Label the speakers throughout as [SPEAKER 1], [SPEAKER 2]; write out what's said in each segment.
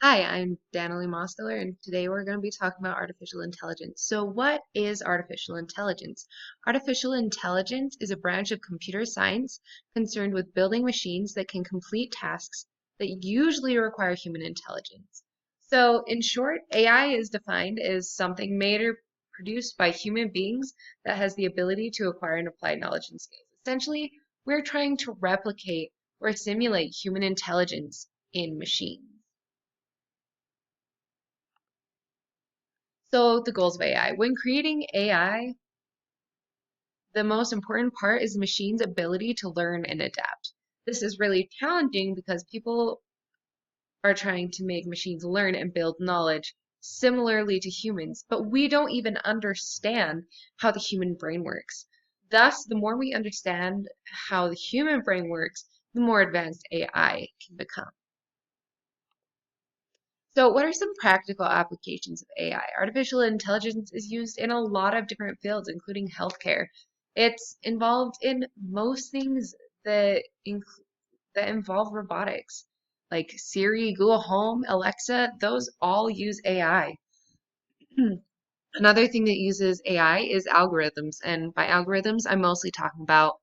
[SPEAKER 1] Hi, I'm Danielle Mosteller, and today we're going to be talking about artificial intelligence. So, what is artificial intelligence? Artificial intelligence is a branch of computer science concerned with building machines that can complete tasks that usually require human intelligence. So, in short, AI is defined as something made or produced by human beings that has the ability to acquire and apply knowledge and skills. Essentially, we're trying to replicate or simulate human intelligence in machines. So the goals of AI. When creating AI, the most important part is the machine's ability to learn and adapt. This is really challenging because people are trying to make machines learn and build knowledge similarly to humans, but we don't even understand how the human brain works. Thus, the more we understand how the human brain works, the more advanced AI can become. So, what are some practical applications of AI? Artificial intelligence is used in a lot of different fields, including healthcare. It's involved in most things that involve robotics, like Siri, Google Home, Alexa. Those all use AI. Another thing that uses AI is algorithms, and by algorithms, I'm mostly talking about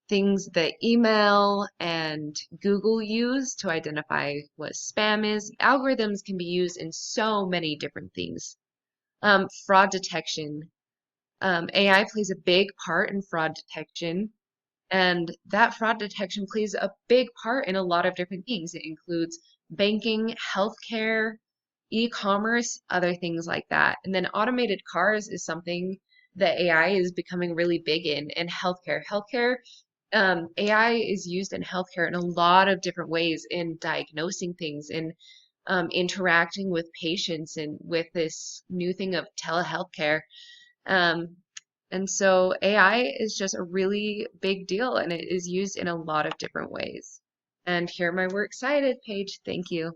[SPEAKER 1] things that email and Google use to identify what spam is. Algorithms can be used in so many different things. Fraud detection. AI plays a big part in fraud detection, and that fraud detection plays a big part in a lot of different things. It includes banking, healthcare, e-commerce, other things like that. And then automated cars is something that AI is becoming really big in, and healthcare. AI is used in healthcare in a lot of different ways in diagnosing things and interacting with patients and with this new thing of telehealthcare. Um, and so AI is just a really big deal and it is used in a lot of different ways. And here are my works cited page. Thank you.